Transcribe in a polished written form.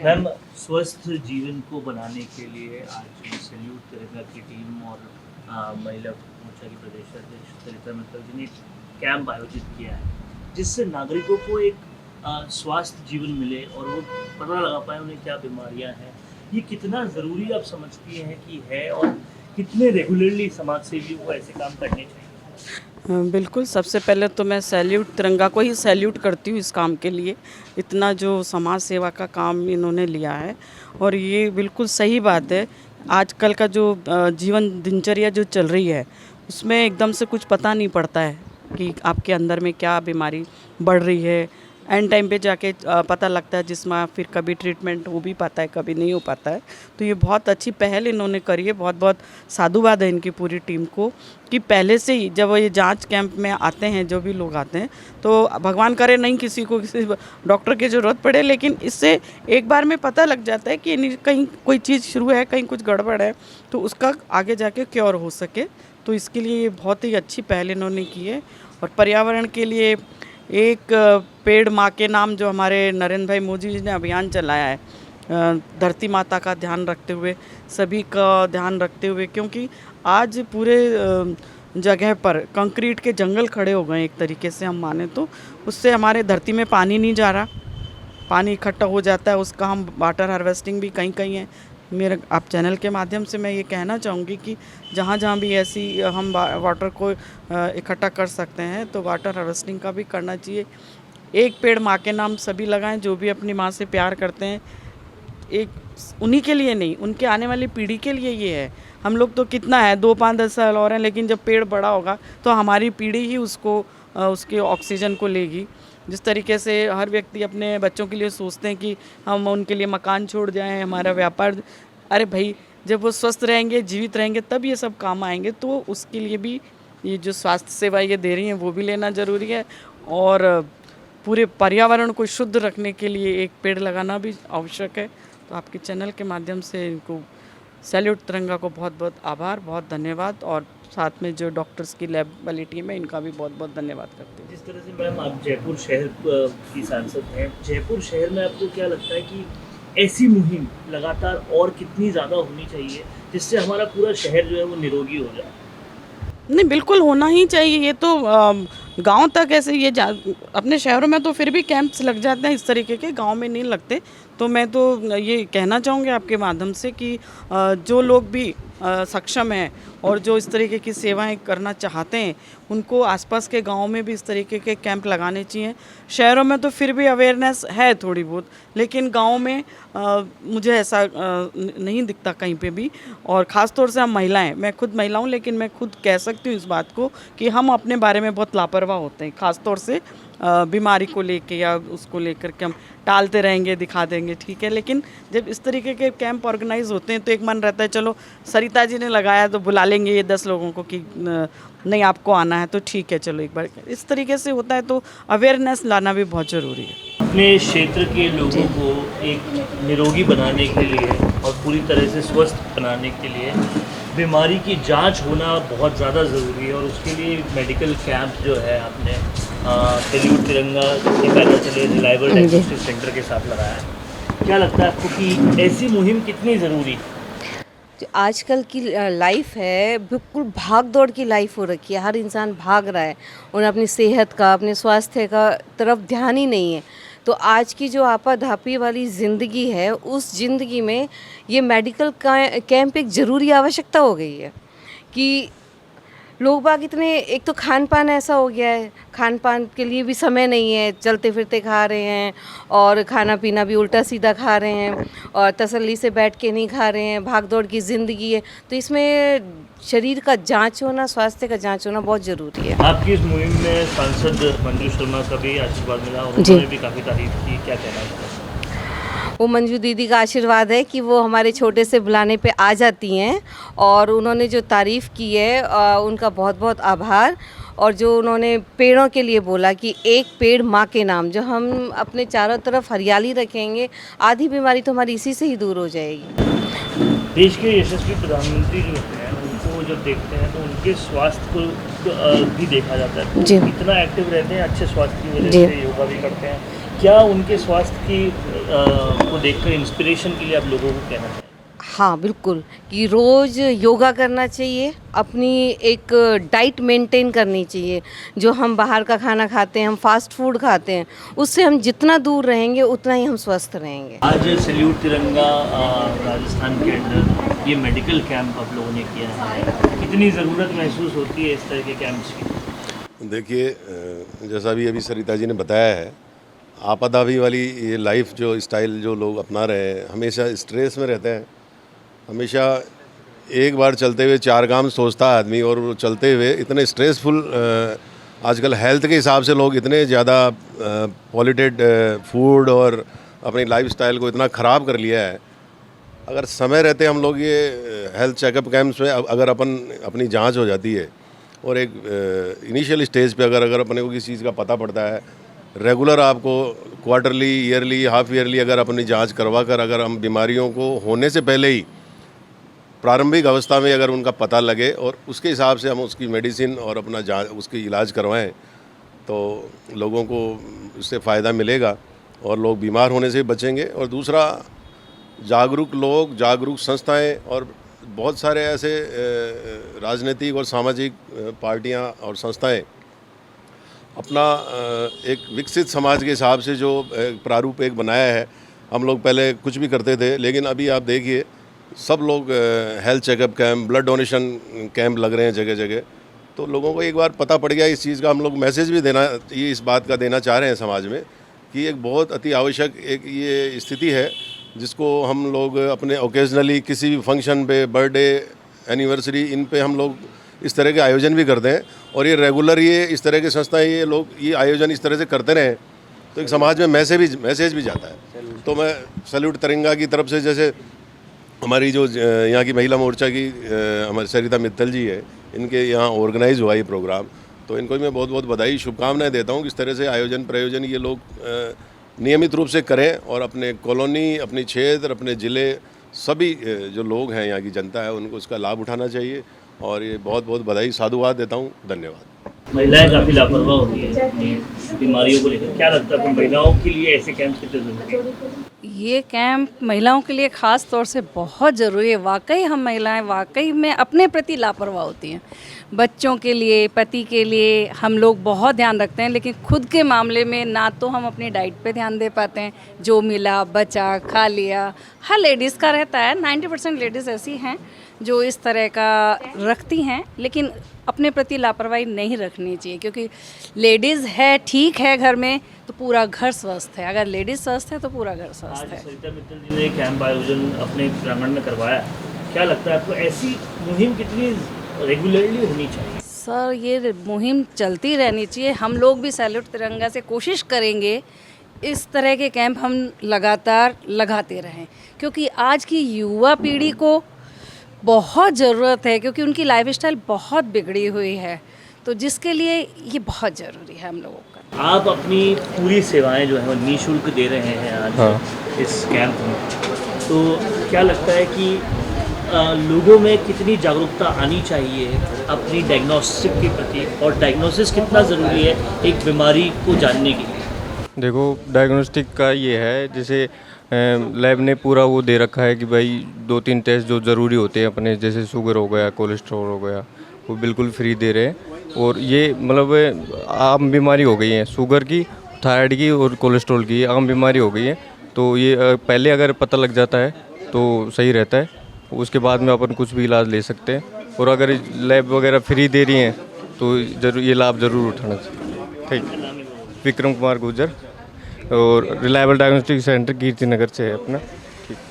Ma'am, स्वस्थ जीवन को बनाने के लिए आज सैल्यूट तिरंगा की टीम और महिला मोर्चा की प्रदेश अध्यक्ष सरिता मित्तल जी ने कैंप आयोजित किया है, जिससे नागरिकों को एक स्वास्थ्य जीवन मिले और वो पता लगा पाए उन्हें क्या बीमारियां हैं। ये कितना ज़रूरी आप समझती हैं कि है, और कितने रेगुलरली समाज सेवियों को ऐसे काम करने चाहिए? बिल्कुल, सबसे पहले तो मैं तिरंगा को ही सैल्यूट करती हूँ इस काम के लिए। इतना जो समाज सेवा का काम इन्होंने लिया है, और ये बिल्कुल सही बात है। आजकल का जो जीवन दिनचर्या जो चल रही है, उसमें एकदम से कुछ पता नहीं पड़ता है कि आपके अंदर में क्या बीमारी बढ़ रही है। एंड टाइम पे जाके पता लगता है, जिसमें फिर कभी ट्रीटमेंट हो भी पाता है, कभी नहीं हो पाता है। तो ये बहुत अच्छी पहल इन्होंने करी है। बहुत बहुत साधुवाद है इनकी पूरी टीम को कि पहले से ही जब ये जांच कैंप में आते हैं, जो भी लोग आते हैं, तो भगवान करे नहीं किसी को किसी डॉक्टर की ज़रूरत पड़े, लेकिन इससे एक बार में पता लग जाता है कि कहीं कोई चीज़ शुरू है, कहीं कुछ गड़बड़ है, तो उसका आगे जाके क्योर हो सके। तो इसके लिए ये बहुत ही अच्छी पहल इन्होंने की है। और पर्यावरण के लिए एक पेड़ माँ के नाम, जो हमारे नरेंद्र भाई मोदी जी ने अभियान चलाया है, धरती माता का ध्यान रखते हुए, सभी का ध्यान रखते हुए, क्योंकि आज पूरे जगह पर कंक्रीट के जंगल खड़े हो गए एक तरीके से हम माने तो। उससे हमारे धरती में पानी नहीं जा रहा, पानी इकट्ठा हो जाता है, उसका हम वाटर हार्वेस्टिंग भी कहीं कहीं है। मेरे आप चैनल के माध्यम से मैं ये कहना चाहूँगी कि जहाँ जहाँ भी ऐसी हम वाटर को इकट्ठा कर सकते हैं, तो वाटर हार्वेस्टिंग का भी करना चाहिए। एक पेड़ माँ के नाम सभी लगाएं, जो भी अपनी माँ से प्यार करते हैं। एक उन्हीं के लिए नहीं, उनके आने वाली पीढ़ी के लिए ये है। हम लोग तो कितना है, 2 5 10 साल और हैं, लेकिन जब पेड़ बड़ा होगा तो हमारी पीढ़ी ही उसको उसके ऑक्सीजन को लेगी। जिस तरीके से हर व्यक्ति अपने बच्चों के लिए सोचते हैं कि हम उनके लिए मकान छोड़ जाएं, हमारा व्यापार, अरे भाई, जब वो स्वस्थ रहेंगे, जीवित रहेंगे, तब ये सब काम आएंगे। तो उसके लिए भी ये जो स्वास्थ्य सेवा ये दे रही हैं, वो भी लेना ज़रूरी है। और पूरे पर्यावरण को शुद्ध रखने के लिए एक पेड़ लगाना भी आवश्यक है। तो आपके चैनल के माध्यम से इनको सैल्यूट तिरंगा को बहुत बहुत आभार, बहुत धन्यवाद। और साथ में जो डॉक्टर्स की लैब वाली टीम है, इनका भी बहुत बहुत धन्यवाद करते हैं। जिस तरह से मैम आप जयपुर शहर की सांसद हैं, जयपुर शहर में आपको क्या लगता है कि ऐसी मुहिम लगातार और कितनी ज़्यादा होनी चाहिए, जिससे हमारा पूरा शहर जो है वो निरोगी हो जाए? नहीं, बिल्कुल होना ही चाहिए। ये तो गांव तक ऐसे अपने शहरों में तो फिर भी कैंप्स लग जाते हैं इस तरीके के, गांव में नहीं लगते। तो मैं तो ये कहना चाहूँगी आपके माध्यम से कि जो लोग भी सक्षम हैं और जो इस तरीके की सेवाएं करना चाहते हैं, उनको आसपास के गाँव में भी इस तरीके के कैंप लगाने चाहिए। शहरों में तो फिर भी अवेयरनेस है थोड़ी बहुत, लेकिन गाँव में मुझे ऐसा नहीं दिखता कहीं पे भी। और ख़ास तौर से हम महिलाएं, मैं खुद महिला हूँ, लेकिन मैं खुद कह सकती हूँ इस बात को कि हम अपने बारे में बहुत लापरवाह होते हैं, ख़ास तौर से बीमारी को लेके या उसको लेकर के हम टालते रहेंगे, दिखा देंगे, ठीक है। लेकिन जब इस तरीके के कैंप ऑर्गेनाइज होते हैं, तो एक मन रहता है चलो सरिता जी ने लगाया तो बुला लेंगे ये 10 लोगों को कि नहीं आपको आना है तो ठीक है, चलो एक बार। इस तरीके से होता है, तो अवेयरनेस लाना भी बहुत ज़रूरी है। अपने क्षेत्र के लोगों को एक निरोगी बनाने के लिए और पूरी तरह से स्वस्थ बनाने के लिए बीमारी की जांच होना बहुत ज़्यादा ज़रूरी है, और उसके लिए मेडिकल कैंप जो है आपने सैल्यूट तिरंगा के पैदल चले रिलायबल डायग्नोस्टिक सेंटर के साथ लगाया है। क्या लगता है आपको कि ऐसी मुहिम कितनी ज़रूरी है? जो आजकल की लाइफ है, बिल्कुल भाग दौड़ की लाइफ हो रखी है। हर इंसान भाग रहा है, उन्हें अपनी सेहत का, अपने स्वास्थ्य का तरफ ध्यान ही नहीं है। तो आज की जो आपाधापी वाली ज़िंदगी है, उस ज़िंदगी में ये मेडिकल कैंप एक ज़रूरी आवश्यकता हो गई है कि लोग बाग इतने, एक तो खान पान ऐसा हो गया है, खान पान के लिए भी समय नहीं है, चलते फिरते खा रहे हैं, और खाना पीना भी उल्टा सीधा खा रहे हैं, और तसल्ली से बैठ के नहीं खा रहे हैं। भाग दौड़ की ज़िंदगी है, तो इसमें शरीर का जांच होना, स्वास्थ्य का जांच होना बहुत ज़रूरी है। आपकी इस मुहिम में सांसद मंजू शर्मा का भी आशीर्वाद मिला और उन्होंने भी काफ़ी तारीफ की, क्या कहना है? वो मंजू दीदी का आशीर्वाद है कि वो हमारे छोटे से बुलाने पे आ जाती हैं, और उन्होंने जो तारीफ़ की है उनका बहुत बहुत आभार। और जो उन्होंने पेड़ों के लिए बोला कि एक पेड़ माँ के नाम, जो हम अपने चारों तरफ हरियाली रखेंगे, आधी बीमारी तो हमारी इसी से ही दूर हो जाएगी। देश के यशस्वी प्रधानमंत्री जो हैं, उनको जब देखते हैं तो उनके स्वास्थ्य को भी देखा जाता है। जी। इतना एक्टिव रहते हैं, अच्छे स्वास्थ्य की वजह से योगा भी करते हैं, क्या उनके स्वास्थ्य की को देखकर इंस्पिरेशन के लिए आप लोगों को कहना चाहिए? हाँ बिल्कुल, कि रोज़ योगा करना चाहिए, अपनी एक डाइट मेंटेन करनी चाहिए। जो हम बाहर का खाना खाते हैं, हम फास्ट फूड खाते हैं, उससे हम जितना दूर रहेंगे उतना ही हम स्वस्थ रहेंगे। आज सैल्यूट तिरंगा राजस्थान के अंदर ये मेडिकल कैंप आप लोगों ने किया है, कितनी ज़रूरत महसूस होती है इस तरह के कैंप्स की? देखिए, जैसा भी अभी सरिता जी ने बताया है, आपाधापी वाली ये लाइफ जो स्टाइल जो लोग अपना रहे हैं, हमेशा स्ट्रेस में रहते हैं, हमेशा एक बार चलते हुए 4 काम सोचता है आदमी, और वो चलते हुए इतने स्ट्रेसफुल आजकल हेल्थ के हिसाब से लोग इतने ज़्यादा पॉल्यूटेड फूड और अपनी लाइफस्टाइल को इतना ख़राब कर लिया है। अगर समय रहते हम लोग ये हेल्थ चेकअप कैंप्स में अगर अपनी जांच हो जाती है, और एक इनिशियल स्टेज पे अगर अपने को किसी चीज़ का पता पड़ता है, रेगुलर आपको क्वार्टरली, ईयरली, हाफ ईयरली अगर अपनी जांच करवा कर अगर हम बीमारियों को होने से पहले ही प्रारंभिक अवस्था में अगर उनका पता लगे और उसके हिसाब से हम उसकी मेडिसिन और अपना जांच उसकी इलाज करवाएं, तो लोगों को इससे फ़ायदा मिलेगा और लोग बीमार होने से बचेंगे। और दूसरा, जागरूक लोग, जागरूक संस्थाएं और बहुत सारे ऐसे राजनीतिक और सामाजिक पार्टियां और संस्थाएं अपना एक विकसित समाज के हिसाब से जो प्रारूप एक बनाया है। हम लोग पहले कुछ भी करते थे, लेकिन अभी आप देखिए सब लोग health checkup camp, blood donation camp लग रहे हैं जगह जगह। तो लोगों को एक बार पता पड़ गया इस चीज़ का, हम लोग मैसेज भी देना, ये इस बात का देना चाह रहे हैं समाज में कि एक बहुत अति आवश्यक एक ये स्थिति है जिसको हम लोग अपने ओकेजनली किसी भी फंक्शन पे, बर्थडे, एनिवर्सरी, इन पे हम लोग इस तरह के आयोजन भी करते हैं। और ये रेगुलर ये इस तरह की संस्थाएं, ये लोग ये आयोजन इस तरह से करते रहें तो एक समाज में मैसेज भी जाता है। तो मैं सैल्यूट तिरंगा की तरफ से, जैसे हमारी जो यहाँ की महिला मोर्चा की हमारी सरिता मित्तल जी है, इनके यहाँ ऑर्गेनाइज हुआ ये प्रोग्राम, तो इनको मैं बहुत बहुत बधाई, शुभकामनाएं देता हूँ। किस तरह से आयोजन प्रयोजन ये लोग नियमित रूप से करें और अपने कॉलोनी, अपने क्षेत्र, अपने ज़िले, सभी जो लोग हैं, यहाँ की जनता है, उनको इसका लाभ उठाना चाहिए। और ये बहुत बहुत बधाई, साधुवाद देता हूँ। धन्यवाद। महिलाएं काफ़ी लापरवाह होती है अपनी बीमारियों को लेकर, क्या लगता है महिलाओं के लिए ऐसे कैंप कितने ज़रूरी है? ये कैंप महिलाओं के लिए ख़ास तौर से बहुत ज़रूरी है। वाकई हम महिलाएं वाकई में अपने प्रति लापरवाह होती हैं। बच्चों के लिए, पति के लिए हम लोग बहुत ध्यान रखते हैं, लेकिन खुद के मामले में ना तो हम अपनी डाइट पे ध्यान दे पाते हैं, जो मिला बचा खा लिया। हर लेडीज़ का रहता है, 90% लेडीज़ ऐसी हैं जो इस तरह का रखती हैं, लेकिन अपने प्रति लापरवाही नहीं रखनी चाहिए, क्योंकि लेडीज़ है, ठीक है, घर में तो पूरा घर स्वस्थ है। अगर लेडीज़ स्वस्थ है तो पूरा घर स्वस्थ आज है। सरिता मित्तल जी ने कैंप आयोजन अपने प्रांगण में करवाया, क्या लगता है आपको ऐसी मुहिम कितनी रेगुलरली होनी चाहिए? सर, ये मुहिम चलती रहनी चाहिए। हम लोग भी सैल्यूट तिरंगा से कोशिश करेंगे इस तरह के कैंप हम लगातार लगाते रहें, क्योंकि आज की युवा पीढ़ी को बहुत ज़रूरत है, क्योंकि उनकी लाइफस्टाइल बहुत बिगड़ी हुई है, तो जिसके लिए ये बहुत ज़रूरी है हम लोगों का। आप अपनी पूरी सेवाएं जो है वो निःशुल्क दे रहे हैं आज इस कैंप में, तो क्या लगता है कि लोगों में कितनी जागरूकता आनी चाहिए अपनी डायग्नोस्टिक के प्रति, और डायग्नोसिस कितना ज़रूरी है एक बीमारी को जानने के लिए? देखो, डायग्नोस्टिक का ये है, जैसे लैब ने पूरा वो दे रखा है कि भाई 2-3 टेस्ट जो ज़रूरी होते हैं अपने, जैसे शुगर हो गया, कोलेस्ट्रॉल हो गया, वो बिल्कुल फ्री दे रहे हैं। और ये मतलब आम बीमारी हो गई है, शुगर की, थायराइड की और कोलेस्ट्रॉल की, आम बीमारी हो गई है। तो ये पहले अगर पता लग जाता है तो सही रहता है, उसके बाद में अपन कुछ भी इलाज ले सकते हैं। और अगर लैब वगैरह फ्री दे रही हैं तो जरूर ये लाभ ज़रूर उठाना चाहिए। ठीक। विक्रम कुमार गुर्जर, और reliable diagnostic centre Kirti Nagar से है अपना।